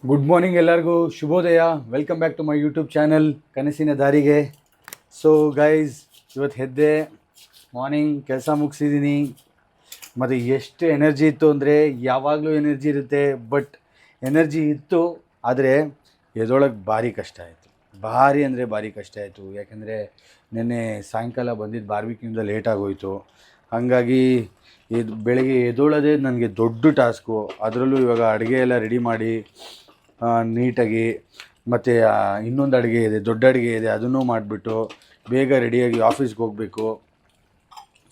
Good morning ಎಲ್ಲರಿಗೂ ಶುಭೋದಯ. Welcome back to my YouTube channel ಕನಸಿನ ದಾರಿಗೆ. ಸೊ ಗೈಸ್, ಇವತ್ತು ಎದ್ದೆ, ಮಾರ್ನಿಂಗ್ ಕೆಲಸ ಮುಗಿಸಿದ್ದೀನಿ. ಮತ್ತು ಎಷ್ಟು ಎನರ್ಜಿ ಇತ್ತು ಅಂದರೆ, ಯಾವಾಗಲೂ ಎನರ್ಜಿ ಇರುತ್ತೆ, ಬಟ್ ಎನರ್ಜಿ ಇತ್ತು, ಆದರೆ ಎದೊಳಗೆ ಭಾರಿ ಕಷ್ಟ ಆಯಿತು. ಭಾರಿ ಅಂದರೆ ಭಾರಿ ಕಷ್ಟ ಆಯಿತು. ಯಾಕೆಂದರೆ ನಿನ್ನೆ ಸಾಯಂಕಾಲ ಬಂದಿದ್ದು ಬಾರ್ಬಿಕ್ಯೂಯಿಂದ ಲೇಟ್ ಆಗೋಯಿತು. ಹಾಗಾಗಿ ಬೆಳಗ್ಗೆ ಎದ್ದೋಳೋದೇ ನನಗೆ ದೊಡ್ಡ ಟಾಸ್ಕು. ಅದರಲ್ಲೂ ಇವಾಗ ಅಡುಗೆ ಎಲ್ಲ ರೆಡಿ ಮಾಡಿ ನೀಟಾಗಿ, ಮತ್ತು ಇನ್ನೊಂದು ಅಡುಗೆ ಇದೆ, ದೊಡ್ಡ ಅಡುಗೆ ಇದೆ, ಅದನ್ನೂ ಮಾಡಿಬಿಟ್ಟು ಬೇಗ ರೆಡಿಯಾಗಿ ಆಫೀಸ್ಗೆ ಹೋಗಬೇಕು.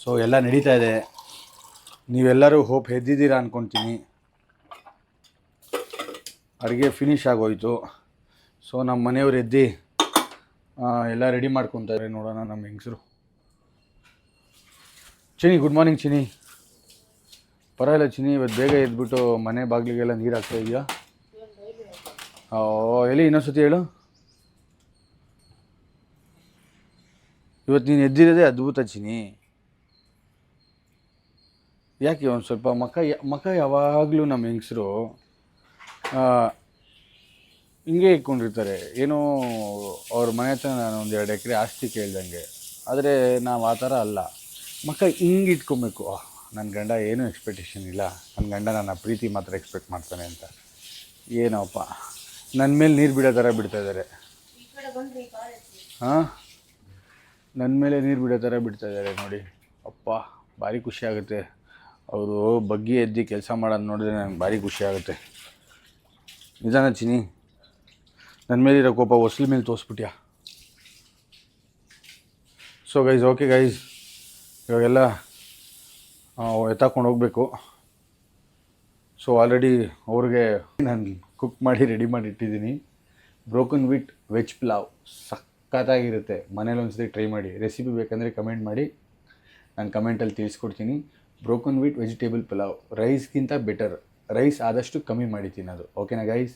ಸೊ ಎಲ್ಲ ನಡೀತಾ ಇದೆ. ನೀವೆಲ್ಲರೂ ಹೋಪ್ ಎದ್ದಿದ್ದೀರಾ ಅಂದ್ಕೊತೀನಿ. ಅಡುಗೆ ಫಿನಿಷ್ ಆಗೋಯಿತು. ಸೊ ನಮ್ಮ ಮನೆಯವ್ರು ಎದ್ದು ಎಲ್ಲ ರೆಡಿ ಮಾಡ್ಕೊತಾರೆ. ನೋಡೋಣ ನಮ್ಮ ಹೆಂಗಸರು. Chini, good morning Chini. ಪರವಾಗಿಲ್ಲ ಚಿನಿ, ಇವತ್ತು ಬೇಗ ಎದ್ಬಿಟ್ಟು ಮನೆ ಬಾಗಿಲಿಗೆಲ್ಲ ನೀರು ಹಾಕ್ತಾ ಇದೆಯಾ? ಎಲ್ಲಿ ಇನ್ನೊಂದ್ಸತಿ ಹೇಳು. ಇವತ್ತು ನೀನು ಎದ್ದಿರೋದೇ ಅದ್ಭುತ ಚಿನಿ. ಯಾಕೆ ಒಂದು ಸ್ವಲ್ಪ ಮಕ ಯಾವಾಗಲೂ ನಮ್ಮ ಹೆಂಗಸರು ಹಿಂಗೆ ಇಟ್ಕೊಂಡಿರ್ತಾರೆ. ಏನೋ ಅವ್ರ ಮನೆ ಹತ್ರ ನಾನು 1-2 ಎಕರೆ ಆಸ್ತಿ ಕೇಳ್ದಂಗೆ. ಆದರೆ ನಾವು ಆ ಥರ ಅಲ್ಲ. ಮಕ ಹಿಂಗೆ ಇಟ್ಕೊಬೇಕು. ನನ್ನ ಗಂಡ ಏನೂ ಎಕ್ಸ್ಪೆಕ್ಟೇಷನ್ ಇಲ್ಲ, ನನ್ನ ಗಂಡ ನನ್ನ ಪ್ರೀತಿ ಮಾತ್ರ ಎಕ್ಸ್ಪೆಕ್ಟ್ ಮಾಡ್ತಾನೆ ಅಂತ. ಏನೋಪ್ಪ, ನನ್ನ ಮೇಲೆ ನೀರು ಬಿಡೋ ಥರ ಬಿಡ್ತಾಯಿದ್ದಾರೆ. ಹಾಂ, ನನ್ನ ಮೇಲೆ ನೀರು ಬಿಡೋ ಥರ ಬಿಡ್ತಾಯಿದ್ದಾರೆ ನೋಡಿ. ಅಪ್ಪ, ಭಾರಿ ಖುಷಿ ಆಗುತ್ತೆ. ಅವರು ಬಗ್ಗಿ ಎದ್ದು ಕೆಲಸ ಮಾಡೋದು ನೋಡಿದ್ರೆ ನನಗೆ ಭಾರಿ ಖುಷಿ ಆಗುತ್ತೆ. ನಿಜಾನ ಚಿನಿ? ನನ್ನ ಮೇಲಿರೋ ಕೋಪ ಹೊಸ್ಲ ಮೇಲೆ ತೋರಿಸ್ಬಿಟ್ಯಾ? ಸೊ ಗೈಸ್, ಓಕೆ ಗೈಸ್, ಇವಾಗೆಲ್ಲ ಎತ್ತಾಕೊಂಡು ಹೋಗಬೇಕು. ಸೊ ಆಲ್ರೆಡಿ ಅವ್ರಿಗೆ ನಾನು ಕುಕ್ ಮಾಡಿ ರೆಡಿ ಮಾಡಿ ಇಟ್ಟಿದ್ದೀನಿ. ಬ್ರೋಕನ್ ವಿತ್ ವೆಜ್ ಪಲಾವ್ ಸಖತ್ತಾಗಿರುತ್ತೆ. ಮನೇಲಿ ಒಂದ್ಸತಿ ಟ್ರೈ ಮಾಡಿ. ರೆಸಿಪಿ ಬೇಕಂದರೆ ಕಮೆಂಟ್ ಮಾಡಿ, ನಾನು ಕಮೆಂಟಲ್ಲಿ ತಿಳಿಸ್ಕೊಡ್ತೀನಿ. ಬ್ರೋಕನ್ ವಿತ್ ವೆಜಿಟೇಬಲ್ ಪಲಾವ್ ರೈಸ್ಗಿಂತ ಬೆಟರ್. ರೈಸ್ ಆದಷ್ಟು ಕಮ್ಮಿ ಮಾಡಿ ತಿನ್ನೋದು. ಓಕೆನಾ ಗೈಸ್?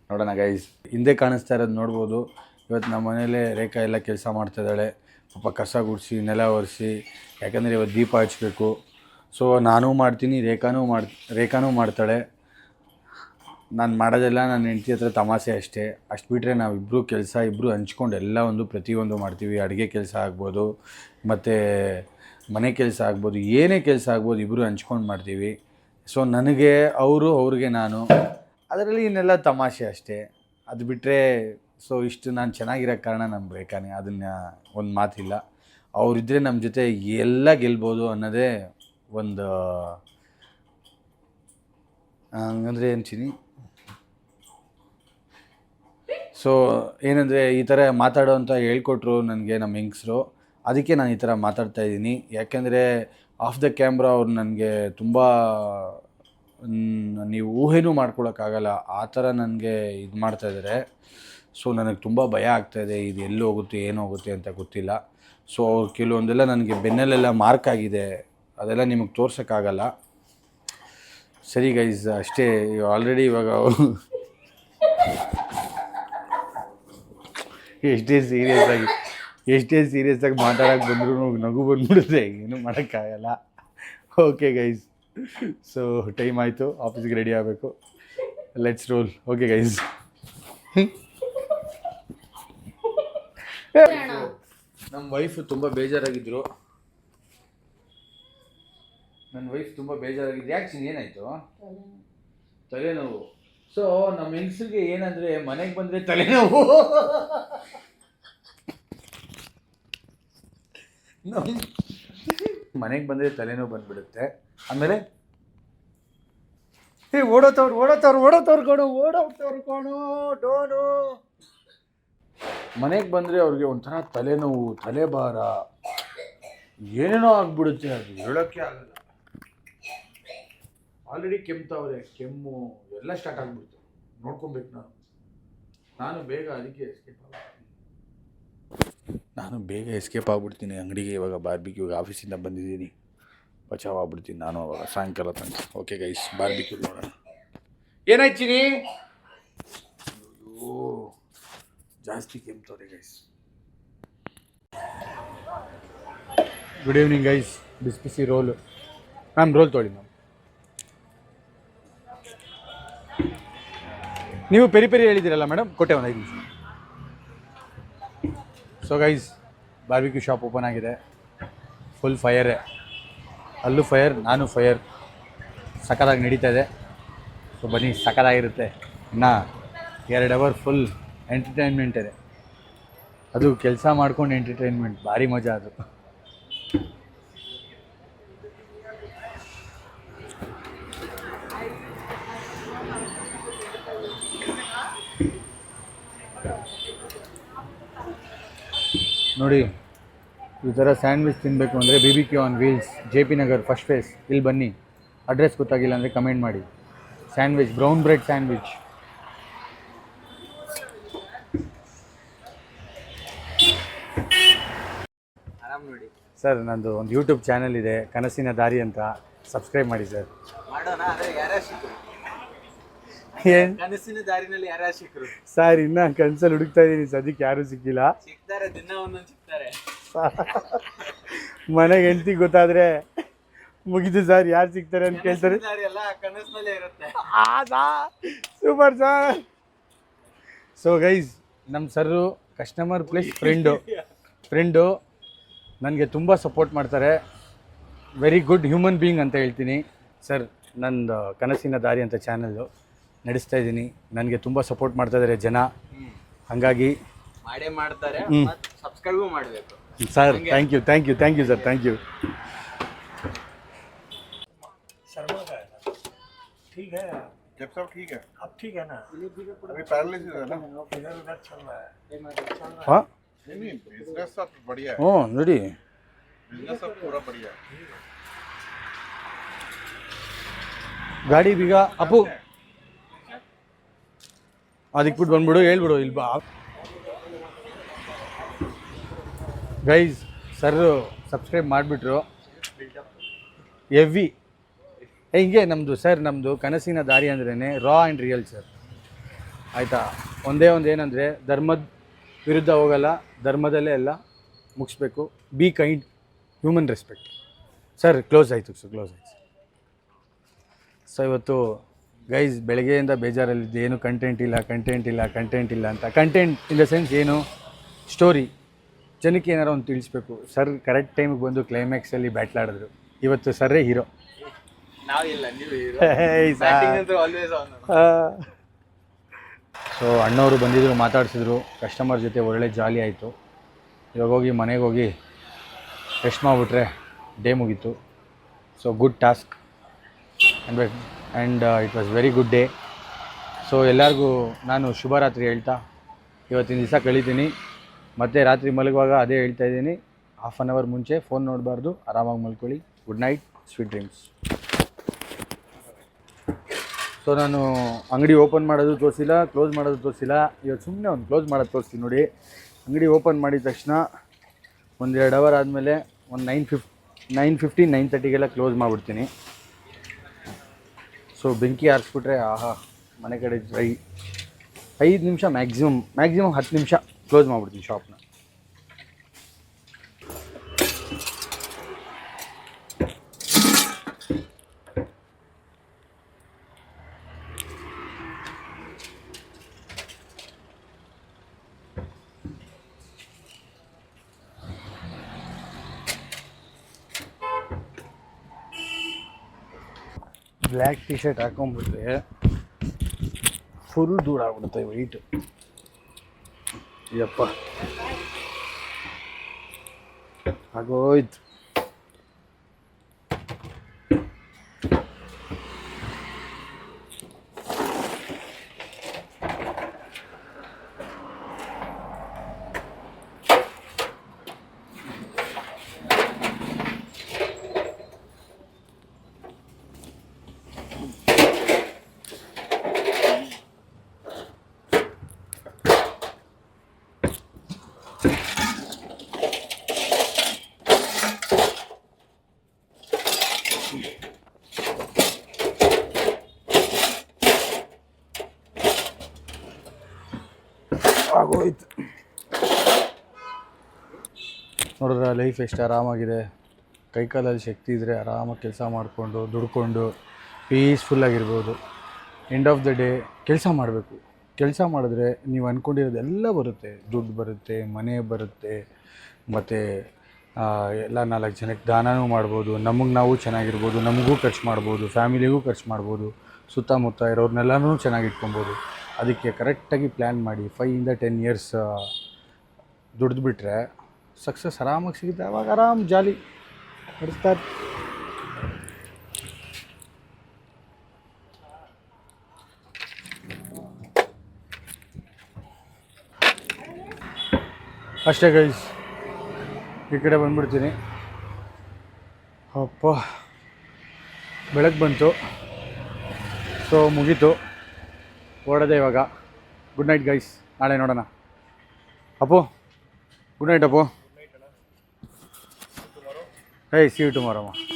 ನೋಡೋಣ ಗೈಸ್. ಹಿಂದೆ ಕಾಣಿಸ್ತಾ ಇರೋದು ನೋಡ್ಬೋದು. ಇವತ್ತು ನಮ್ಮ ಮನೇಲೇ ರೇಖಾ ಎಲ್ಲ ಕೆಲಸ ಮಾಡ್ತಾಯಿದ್ದಾಳೆ. ಪಾಪ ಕಸ ಗುಡಿಸಿ, ನೆಲ ಒರೆಸಿ, ಯಾಕಂದರೆ ಇವತ್ತು ದೀಪ ಹಚ್ಚಬೇಕು. ಸೊ ನಾನೂ ಮಾಡ್ತೀನಿ, ರೇಖಾನೂ ಮಾಡ್ತಾಳೆ. ನಾನು ಮಾಡೋದೆಲ್ಲ ನನ್ನ ಹೆಂಡತಿ ಹತ್ರ ತಮಾಷೆ ಅಷ್ಟೇ. ಅಷ್ಟು ಬಿಟ್ಟರೆ ನಾವಿಬ್ಬರು ಕೆಲಸ ಇಬ್ಬರು ಹಂಚ್ಕೊಂಡು ಎಲ್ಲ ಪ್ರತಿಯೊಂದು ಮಾಡ್ತೀವಿ. ಅಡುಗೆ ಕೆಲಸ ಆಗ್ಬೋದು, ಮತ್ತು ಮನೆ ಕೆಲಸ ಆಗ್ಬೋದು, ಏನೇ ಕೆಲಸ ಆಗ್ಬೋದು, ಇಬ್ಬರು ಹಂಚ್ಕೊಂಡು ಮಾಡ್ತೀವಿ. ಸೊ ನನಗೆ ಅವರು, ಅವ್ರಿಗೆ ನಾನು, ಅದರಲ್ಲಿ ಇನ್ನೆಲ್ಲ ತಮಾಷೆ ಅಷ್ಟೇ. ಅದು ಬಿಟ್ಟರೆ ಸೊ ಇಷ್ಟು ನಾನು ಚೆನ್ನಾಗಿರೋ ಕಾರಣ ನಮ್ಮ ರೇಖಾನೇ. ಅದನ್ನು ಒಂದು ಮಾತಿಲ್ಲ. ಅವರಿದ್ದರೆ ನಮ್ಮ ಜೊತೆ ಎಲ್ಲ ಗೆಲ್ಬೋದು ಅನ್ನೋದೇ ಒಂದು. ಹಂಗಂದರೆ ಏನು ಚಿನಿ? ಸೊ ಏನಂದರೆ, ಈ ಥರ ಮಾತಾಡೋ ಅಂತ ಹೇಳ್ಕೊಟ್ರು ನನಗೆ ನಮ್ಮ ಹೆಂಗಸರು. ಅದಕ್ಕೆ ನಾನು ಈ ಥರ ಮಾತಾಡ್ತಾ ಇದ್ದೀನಿ. ಯಾಕೆಂದರೆ ಆಫ್ ದ ಕ್ಯಾಮ್ರಾ ಅವ್ರು ನನಗೆ ತುಂಬ, ನೀವು ಊಹೆನೂ ಮಾಡ್ಕೊಳಕ್ಕಾಗಲ್ಲ ಆ ಥರ ನನಗೆ ಇದು ಮಾಡ್ತಾಯಿದ್ದಾರೆ. ಸೊ ನನಗೆ ತುಂಬ ಭಯ ಆಗ್ತಾಯಿದೆ. ಇದು ಎಲ್ಲಿ ಹೋಗುತ್ತೆ, ಏನು ಹೋಗುತ್ತೆ ಅಂತ ಗೊತ್ತಿಲ್ಲ. ಸೊ ಅವ್ರು ಕೆಲವೊಂದೆಲ್ಲ ನನಗೆ ಬೆನ್ನಲ್ಲೆಲ್ಲ ಮಾರ್ಕ್ ಆಗಿದೆ. ಅದೆಲ್ಲ ನಿಮಗೆ ತೋರ್ಸೋಕ್ಕಾಗಲ್ಲ. ಸರಿ ಗೈಸ್, ಅಷ್ಟೇ. ಆಲ್ರೆಡಿ ಇವಾಗ ಎಷ್ಟೇ ಸೀರಿಯಸ್ ಆಗಿ ಮಾತಾಡೋಕ್ಕೆ ಬಂದರೂ ನಗು ಬಂದ್ಬಿಡುತ್ತೆ. ಏನೂ ಮಾಡೋಕ್ಕಾಗಲ್ಲ. ಓಕೆ ಗೈಸ್, ಸೊ ಟೈಮ್ ಆಯಿತು, ಆಫೀಸ್ಗೆ ರೆಡಿ ಆಗಬೇಕು. Let's roll. Okay guys. ನಮ್ಮ ವೈಫ್ ತುಂಬ ಬೇಜಾರಾಗಿದ್ದರು. ಯಾಕೆ ಚಿನ್, ಏನಾಯಿತು? ತಲೆನೋವು. ಸೊ ನಮ್ಮ ಹೆಂಗಸರಿಗೆ ಏನಂದರೆ, ಮನೆಗೆ ಬಂದರೆ ತಲೆನೋವು. ಮನೆಗೆ ಬಂದರೆ ತಲೆನೋವು ಬಂದುಬಿಡುತ್ತೆ. ಆಮೇಲೆ ಓಡೋತವ್ರು ಕೊಡು ಡೋನು. ಮನೆಗೆ ಬಂದರೆ ಅವ್ರಿಗೆ ಒಂಥರ ತಲೆನೋವು, ತಲೆಭಾರ, ಏನೇನೋ ಆಗ್ಬಿಡುತ್ತೆ. ಅದು ಹೇಳೋಕ್ಕೆ ಆಗಲ್ಲ. ಆಲ್ರೆಡಿ ಕೆಮ್ತಾವ್ರೆ, ಕೆಮ್ಮು ಎಲ್ಲ ಸ್ಟಾರ್ಟ್ ಆಗ್ಬಿಡ್ತು. ನೋಡ್ಕೊಬೇಕು ನಾನು ಬೇಗ. ಅದಕ್ಕೆ ಎಸ್ಕೇಪ್ ಆಗ್ಬಿಡ್ತೀನಿ ಅಂಗಡಿಗೆ. ಇವಾಗ ಬಾರ್ಬಿಕ್ಯೂಗೆ ಆಫೀಸಿಂದ ಬಂದಿದ್ದೀನಿ, ಬಚಾವ್ ಆಗ್ಬಿಡ್ತೀನಿ ನಾನು ಅವಾಗ ಸಾಯಂಕಾಲ ತನಕ. ಓಕೆ ಗೈಸ್, ಬಾರ್ಬಿಕ್ಯೂ ನೋಡೋಣ. ಏನಾಯ್ತು ಚಿನಿ? ಅಯ್ಯೋ, ಜಾಸ್ತಿ ಕೆಮ್ತವ್ರೆ ಗೈಸ್. Good evening guys. ಬಿಸಿ ರೋಲು. ರೋಲ್ ತೊಗೊಳ್ಳಿ ಮ್ಯಾಮ್. ನೀವು ಪೆರಿ ಪೆರಿ ಹೇಳಿದ್ದೀರಲ್ಲ ಮೇಡಮ್, ಕೊಟ್ಟೆ ಒಂದು 5 ನಿಮಿಷ. So guys, barbecue shop open ಆಗಿದೆ. ಫುಲ್ ಫೈರೇ, ಅಲ್ಲೂ ಫೈರ್, ನಾನು ಫೈರ್. ಸಖತ್ತಾಗಿ ನಡೀತಾ ಇದೆ. ಸೊ ಬನ್ನಿ, ಸಖತ್ತಾಗಿರುತ್ತೆ. ಇನ್ನು 2 ಅವರ್ ಫುಲ್ ಎಂಟರ್ಟೈನ್ಮೆಂಟ್ ಇದೆ. ಅದು ಕೆಲಸ ಮಾಡ್ಕೊಂಡು ಎಂಟರ್ಟೈನ್ಮೆಂಟ್, ಭಾರಿ ಮಜಾ ಅದು. ನೋಡಿ, ಈ ಥರ ಸ್ಯಾಂಡ್ವಿಚ್ ತಿನ್ನಬೇಕು ಅಂದರೆ BBQ on wheels, JP Nagar first phase, ಇಲ್ಲಿ ಬನ್ನಿ. ಅಡ್ರೆಸ್ ಗೊತ್ತಾಗಿಲ್ಲ ಅಂದರೆ ಕಮೆಂಟ್ ಮಾಡಿ. Sandwich, brown bread sandwich. ನೋಡಿ ಸರ್, ನಂದು ಒಂದು ಯೂಟ್ಯೂಬ್ ಚಾನಲ್ ಇದೆ, ಕನಸಿನ ದಾರಿ ಅಂತ. ಸಬ್ಸ್ಕ್ರೈಬ್ ಮಾಡಿ ಸರ್. ಮಾಡೋಣ. ಯಾರ್ಯಾರು ಸಿಕ್ಕರು ಏನು ಕನಸಿನ ದಾರಿನಲ್ಲಿ? ಯಾರ್ಯಾರು ಸಿಕ್ಕರು ಸರ್? ಇನ್ನೂ ಕನ್ಸಲ್ಲಿ ಹುಡುಕ್ತಾ ಇದ್ದೀನಿ, ಸದ್ಯಕ್ಕೆ ಯಾರೂ ಸಿಕ್ಕಿಲ್ಲ. ಸಿಗ್ತಾರೆ, ದಿನ ಒಂದೊಂದು ಸಿಗ್ತಾರೆ. ಮನೆಗೆ ಹೆಂಡತಿ ಗೊತ್ತಾದರೆ ಮುಗಿದು ಸರ್, ಯಾರು ಸಿಗ್ತಾರೆ ಅಂತ ಕೇಳ್ತಾರೆ. ದಾರಿ ಎಲ್ಲ ಕನಸಿನಲ್ಲೇ ಇರುತ್ತೆ. Super sir. ಸೊ ಗೈಸ್, ನಮ್ಮ ಸರ್ರು ಕಸ್ಟಮರ್ ಪ್ಲಸ್ ಫ್ರೆಂಡು ನನಗೆ ತುಂಬ ಸಪೋರ್ಟ್ ಮಾಡ್ತಾರೆ. ವೆರಿ ಗುಡ್ ಹ್ಯೂಮನ್ ಬೀಯಿಂಗ್ ಅಂತ ಹೇಳ್ತೀನಿ. ಸರ್, ನಂದು ಕನಸಿನ ದಾರಿ ಅಂತ ಚಾನಲ್ಲು ನಡೆಸ್ತಾ ಇದ್ದೀನಿ. ನನಗೆ ತುಂಬ ಸಪೋರ್ಟ್ ಮಾಡ್ತಾ ಇದ್ದಾರೆ ಜನ. ಹಾಗಾಗಿ ಮಾಡೇ ಮಾಡ್ತಾರೆ. ಸಬ್ಸ್ಕ್ರೈಬ್ ಮಾಡಬೇಕು sir. Thank you sir, thank you. Sharma का है ना, ठीक है जब सब ठीक है, अब ठीक है ना, अभी पैरालिसिस है ना, इधर उधर चल रहा है। ಹಾಂ, नहीं बिजनेस सब बढ़िया है, ಹ್ಞೂ ನೋಡಿ, बिजनेस सब पूरा बढ़िया है. ಗಾಡಿ ಬೀಗ ಅಪ್ಪು ಅದಕ್ಕೆ ಬಿಟ್ಟು ಬಂದ್ಬಿಡು, ಹೇಳ್ಬಿಡು ಇಲ್ಲಿ ಬಾ. ಗೈಸ್, ಸರ್ ಸಬ್ಸ್ಕ್ರೈಬ್ ಮಾಡಿಬಿಟ್ರು. ಎವಿ ಹಿಂಗೆ ನಮ್ಮದು ಕನಸಿನ ದಾರಿ ಅಂದ್ರೇ ರಾ ಆ್ಯಂಡ್ ರಿಯಲ್ ಸರ್. ಆಯಿತಾ? ಒಂದೇ ಒಂದು ಏನಂದರೆ, ಧರ್ಮದ ವಿರುದ್ಧ ಹೋಗಲ್ಲ, ಧರ್ಮದಲ್ಲೇ ಎಲ್ಲ ಮುಗಿಸ್ಬೇಕು. Be kind, human respect. Sir, close ಆಯಿತು. ಸೊ ಇವತ್ತು ಗೈಸ್ ಬೆಳಗ್ಗೆಯಿಂದ ಬೇಜಾರಲ್ಲಿದ್ದೆ, ಏನು ಕಂಟೆಂಟ್ ಇಲ್ಲ ಅಂತ. ಕಂಟೆಂಟ್ ಇನ್ ದ ಸೆನ್ಸ್ ಏನು, ಸ್ಟೋರಿ ಜನಕ್ಕೆ ಏನಾರು ಒಂದು ತಿಳಿಸ್ಬೇಕು. ಸರ್ ಕರೆಕ್ಟ್ ಟೈಮಿಗೆ ಬಂದು ಕ್ಲೈಮ್ಯಾಕ್ಸಲ್ಲಿ ಬ್ಯಾಟ್ಲಾಡಿದ್ರು. ಇವತ್ತು ಸರ್ರೇ ಹೀರೋ. ನಾವಿಲ್ಲ, ನೀವು ಆಲ್ವೇಸ್ ಆನ್. ಸೊ ಅಣ್ಣವರು ಬಂದಿದ್ದರು, ಮಾತಾಡಿಸಿದ್ರು, ಕಸ್ಟಮರ್ ಜೊತೆ ಒಳ್ಳೆ ಜಾಲಿ ಆಯಿತು. ಇವಾಗ ಹೋಗಿ ಮನೆಗೆ ಹೋಗಿ ರೆಸ್ಟ್ ಮಾಡಿಬಿಟ್ರೆ ಡೇ ಮುಗೀತು. So good task and it was very good day. So ಎಲ್ಲರಿಗೂ ನಾನು ಶುಭರಾತ್ರಿ ಹೇಳ್ತಾ ಇವತ್ತಿನ ದಿವಸ ಕಳೀತೀನಿ. ಮತ್ತು ರಾತ್ರಿ ಮಲಗುವಾಗ ಅದೇ ಹೇಳ್ತಾ ಇದ್ದೀನಿ, ಹಾಫ್ ಆನ್ ಅವರ್ ಮುಂಚೆ ಫೋನ್ ನೋಡಬಾರ್ದು, ಆರಾಮಾಗಿ ಮಲ್ಕೊಳ್ಳಿ. Good night, sweet dreams. So ನಾನು ಅಂಗಡಿ ಓಪನ್ ಮಾಡೋದು ತೋರಿಸಿಲ್ಲ, ಕ್ಲೋಸ್ ಮಾಡೋದು ತೋರಿಸಿಲ್ಲ. ಇವತ್ತು ಸುಮ್ಮನೆ ಒಂದು ಕ್ಲೋಸ್ ಮಾಡೋದು ತೋರಿಸ್ತೀನಿ ನೋಡಿ. ಅಂಗಡಿ ಓಪನ್ ಮಾಡಿದ ತಕ್ಷಣ 1-2 ಅವರ್ ಆದಮೇಲೆ ಒಂದು 9:50 9:30ಗೆಲ್ಲ ಕ್ಲೋಸ್ ಮಾಡಿಬಿಡ್ತೀನಿ. ಸೊ ಬೆಂಕಿ ಆರಿಸ್ಬಿಟ್ರೆ ಆಹಾ, ಮನೆ ಕಡೆ 5 ನಿಮಿಷ ಮ್ಯಾಕ್ಸಿಮಮ್ 10 ನಿಮಿಷ ಕ್ಲೋಸ್ ಮಾಡಿಬಿಡ್ತೀನಿ ಶಾಪ್ನ. ಬ್ಲ್ಯಾಕ್ ಟಿ ಶರ್ಟ್ ಹಾಕೊಂಡ್ಬಿಟ್ರೆ ಫುಲ್ ದೂರ ಆಗ್ಬಿಡುತ್ತೆ ವೈಟು. ಯಪ್ಪ ಆಗೋಯ್ತು. ಆಗೋಯ್ತು. ನೋಡಿದ್ರೆ ಲೈಫ್ ಎಷ್ಟು ಆರಾಮಾಗಿದೆ. ಕೈಕಾಲಲ್ಲಿ ಶಕ್ತಿ ಇದ್ದರೆ ಆರಾಮಾಗಿ ಕೆಲಸ ಮಾಡಿಕೊಂಡು ದುಡ್ಕೊಂಡು ಪೀಸ್ಫುಲ್ಲಾಗಿರ್ಬೋದು. ಎಂಡ್ ಆಫ್ ದ ಡೇ ಕೆಲಸ ಮಾಡಬೇಕು. ಕೆಲಸ ಮಾಡಿದ್ರೆ ನೀವು ಅಂದ್ಕೊಂಡಿರೋದೆಲ್ಲ ಬರುತ್ತೆ. ದುಡ್ಡು ಬರುತ್ತೆ, ಮನೆ ಬರುತ್ತೆ, ಮತ್ತು ಎಲ್ಲ 4 ಜನಕ್ಕೆ ದಾನವೂ ಮಾಡ್ಬೋದು, ನಮಗೆ ನಾವು ಚೆನ್ನಾಗಿರ್ಬೋದು, ನಮಗೂ ಖರ್ಚು ಮಾಡ್ಬೋದು, ಫ್ಯಾಮಿಲಿಗೂ ಖರ್ಚು ಮಾಡ್ಬೋದು, ಸುತ್ತಮುತ್ತ ಇರೋರ್ನೆಲ್ಲನೂ ಚೆನ್ನಾಗಿ ಇಟ್ಕೊಬೋದು. ಅದಕ್ಕೆ ಕರೆಕ್ಟಾಗಿ ಪ್ಲ್ಯಾನ್ ಮಾಡಿ 5 ಇಂದ 10 ಇಯರ್ಸ್ ದುಡಿದ್ಬಿಟ್ರೆ ಸಕ್ಸಸ್ ಆರಾಮಾಗಿ ಸಿಗುತ್ತೆ. ಅವಾಗ ಆರಾಮ್ ಜಾಲಿ ನಡೆಸ್ತಾರೆ. ಅಷ್ಟೇ ಗೈಸ್, ಈ ಕಡೆ ಬಂದ್ಬಿಡ್ತೀನಿ. ಅಪ್ಪ ಬೆಳಗ್ಗೆ ಬಂತು, ಸೊ ಮುಗೀತು, ಹೊರಡದೆ ಇವಾಗ. ಗುಡ್ ನೈಟ್ ಗೈಸ್, ನಾಳೆ ನೋಡೋಣ. Appu good night Appu. Hey, see you tomorrow.